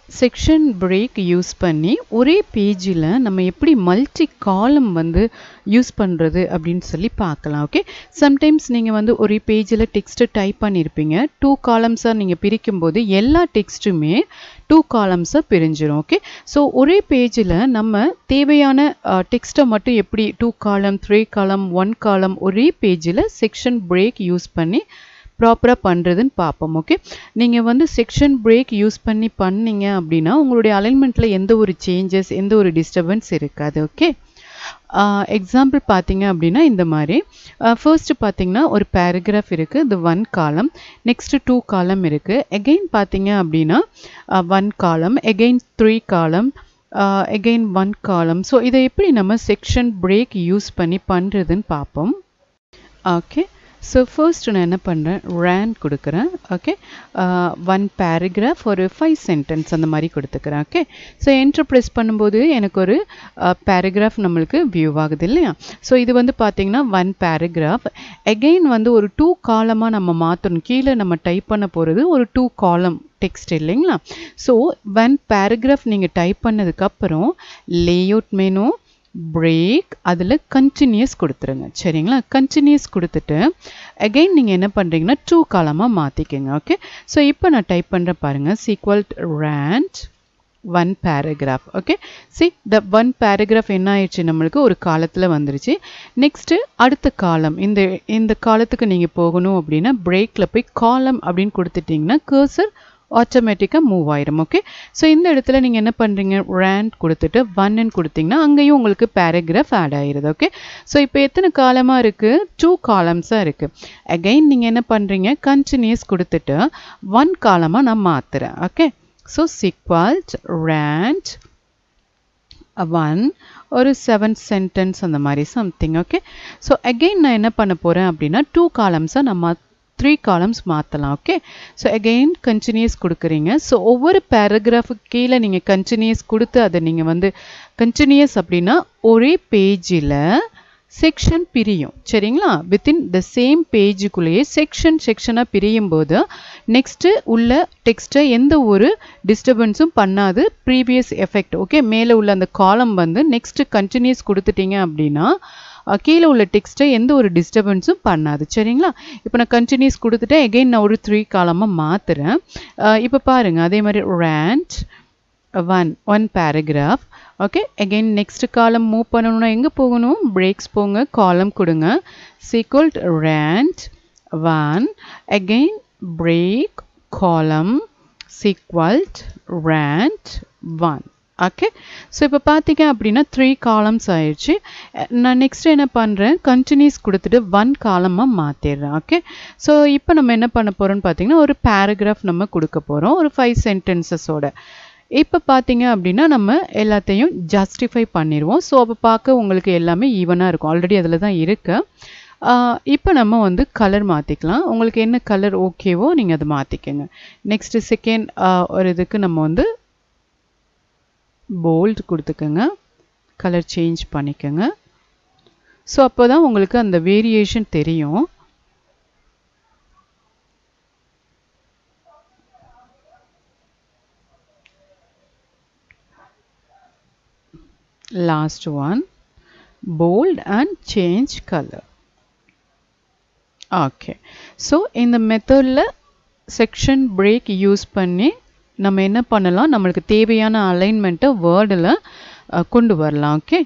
Section break use பண்ணி ஒரே பேஜில் நம்ம எப்படி மல்டி காலம் வந்து யூஸ் பண்ணுறது அப்படின்னு சொல்லி பார்க்கலாம். ஓகே, சம்டைம்ஸ் நீங்கள் வந்து ஒரே பேஜில் டெக்ஸ்ட்டு டைப் பண்ணியிருப்பீங்க. 2 காலம்ஸாக நீங்கள் பிரிக்கும்போது எல்லா டெக்ஸ்ட்டுமே 2 காலம்ஸாக பிரிஞ்சிடும். ஓகே, ஸோ ஒரே பேஜில் நம்ம தேவையான டெக்ஸ்ட்டை மட்டும் எப்படி 2 காலம் 3 காலம் 1 காலம் ஒரே பேஜில் செக்ஷன் பிரேக் யூஸ் பண்ணி ப்ராப்பராக பண்ணுறதுன்னு பார்ப்போம். ஓகே, நீங்கள் வந்து செக்ஷன் பிரேக் யூஸ் பண்ணீங்க அப்படின்னா உங்களுடைய அலைன்மெண்ட்டில் எந்த ஒரு சேஞ்சஸ் எந்த ஒரு டிஸ்டர்பன்ஸ் இருக்காது. ஓகே, எக்ஸாம்பிள் பார்த்தீங்க அப்படின்னா இந்த மாதிரி ஃபர்ஸ்ட் பார்த்தீங்கன்னா ஒரு பேராகிராஃப் இருக்குது, இது 1 காலம், நெக்ஸ்ட் 2 காலம் இருக்குது. எகெயின் பார்த்தீங்க அப்படின்னா 1 காலம், எகெயின் 3 காலம், எகெயின் 1 காலம். ஸோ இதை எப்படி நம்ம செக்ஷன் பிரேக் யூஸ் பண்ணி பண்ணுறதுன்னு பார்ப்போம். ஓகே, ஸோ ஃபர்ஸ்ட் நான் என்ன பண்ணுறேன், ரேண்ட் கொடுக்குறேன். ஓகே, 1 பேராகிராஃப் ஒரு 5 சென்டென்ஸ் அந்த மாதிரி கொடுத்துக்கிறேன். ஓகே, ஸோ என்ட்ரு ப்ரெஸ் பண்ணும்போது எனக்கு ஒரு பேராகிராஃப் நம்மளுக்கு வியூ ஆகுது இல்லையா. ஸோ இது வந்து பார்த்தீங்கன்னா 1 பேராகிராஃப். எகெயின் வந்து ஒரு 2 காலமாக நம்ம மாற்றணும். கீழே நம்ம டைப் பண்ண போகிறது ஒரு 2 காலம் டெக்ஸ்ட் இல்லைங்களா. ஸோ 1 பேராகிராஃப் நீங்கள் டைப் பண்ணதுக்கப்புறம் லேஅவுட் மெனு பிரேக் அதில் கண்டினியூஸ் கொடுத்துருங்க. சரிங்களா, கண்டினியூஸ் கொடுத்துட்டு அகெயின் நீங்கள் என்ன பண்ணுறீங்கன்னா 2 காலமாக மாற்றிக்கங்க. ஓகே, ஸோ இப்போ நான் டைப் பண்ணுற பாருங்கள், equal rand 1 paragraph. Okay, see the 1 paragraph என்ன ஆயிடுச்சு, நம்மளுக்கு ஒரு காலத்தில் வந்துருச்சு. நெக்ஸ்ட்டு அடுத்த காலம், இந்த காலத்துக்கு நீங்கள் போகணும் அப்படின்னா பிரேக்கில் போய் காலம் அப்படின்னு கொடுத்துட்டிங்கன்னா கர்சர் ஆட்டோமேட்டிக்காக மூவ் ஆயிரும். ஓகே, ஸோ இந்த இடத்துல நீங்கள் என்ன பண்ணுறீங்க, ரேண்ட் கொடுத்துட்டு 1ன்னு கொடுத்தீங்கன்னா அங்கேயும் உங்களுக்கு பேராகிராஃப் ஆட் ஆயிடுது. ஓகே, ஸோ இப்போ எத்தனை காலமாக இருக்குது, 2 காலம்ஸாக இருக்குது. அகெயின் நீங்கள் என்ன பண்ணுறீங்க, கண்டினியூஸ் கொடுத்துட்டு 1 காலமாக நான் மாற்றுறேன். ஓகே, ஸோ சீக்வல்ஸ் ரேண்ட் 1 ஒரு 7 சென்டென்ஸ் அந்த மாதிரி சம்திங். ஓகே, ஸோ அகெயின் நான் என்ன பண்ண போகிறேன் அப்படின்னா 2 காலம்ஸாக நான் 3 காலம்ஸ் மாற்றலாம். ஓகே, ஸோ அகெயின் கண்டினியூஸ் கொடுக்குறீங்க. ஸோ ஒவ்வொரு பேராகிராஃபுக்கு கீழே நீங்கள் கண்டினியூஸ் கொடுத்து அதை நீங்கள் வந்து கண்டினியூஸ் அப்படின்னா ஒரே பேஜில் செக்ஷன் பிரியும். சரிங்களா, வித்தின் த சேம் பேஜுக்குள்ளேயே செக்ஷனாக பிரியும் போது நெக்ஸ்ட்டு உள்ள டெக்ஸ்ட்டை எந்த ஒரு டிஸ்டர்பன்ஸும் பண்ணாது, ப்ரீவியஸ் எஃபெக்ட். ஓகே, மேலே உள்ள அந்த காலம் வந்து நெக்ஸ்ட்டு கண்டினியூஸ் கொடுத்துட்டீங்க அப்படின்னா கீழே உள்ள டெக்ஸ்ட்டை எந்த ஒரு டிஸ்டர்பன்ஸும் பண்ணாது. சரிங்களா, இப்போ நான் கண்டினியூஸ் கொடுத்துட்டேன். எகெயின் நான் ஒரு 3 காலமாக மாற்றுறேன். இப்போ பாருங்கள், அதே மாதிரி rand 1 paragraph. Okay, again next column move பண்ணணும்னா எங்கே போகணும், பிரேக்ஸ் போங்க, காலம் கொடுங்க, equal rand 1, again break column, equal rand 1. Okay, so இப்போ பார்த்தீங்க அப்படின்னா 3 காலம்ஸ் ஆயிடுச்சு. நான் நெக்ஸ்ட் என்ன பண்ணுறேன், கண்டினியூஸ் கொடுத்துட்டு 1 காலமாக மாற்றிடுறேன். ஓகே, ஸோ இப்போ நம்ம என்ன பண்ண போகிறோம்னு பார்த்தீங்கன்னா ஒரு பேராகிராஃப் நம்ம கொடுக்க போகிறோம் ஒரு 5 சென்டென்சஸோட. இப்போ பார்த்தீங்க அப்படின்னா நம்ம எல்லாத்தையும் ஜஸ்டிஃபை பண்ணிடுவோம். ஸோ அப்போ பார்க்க உங்களுக்கு எல்லாமே ஈவனாக இருக்கும். ஆல்ரெடி அதில் தான் இருக்கு. இப்போ நம்ம வந்து கலர் மாற்றிக்கலாம். உங்களுக்கு என்ன கலர் ஓகேவோ நீங்கள் அதை மாற்றிக்கங்க. நெக்ஸ்ட்டு செகண்ட் ஒரு இதுக்கு நம்ம வந்து போல்ட் கொடுத்துக்கோங்க, கலர் சேஞ்ச் பண்ணிக்கோங்க. ஸோ அப்போ தான் உங்களுக்கு அந்த வேரியேஷன் தெரியும். Last one, bold and change color. Okay, so இந்த மெத்தடில் செக்ஷன் பிரேக் யூஸ் பண்ணி நம்ம என்ன பண்ணலாம், நம்மளுக்கு தேவையான அலைன்மெண்ட்டை வேர்டில் கொண்டு வரலாம். ஓகே.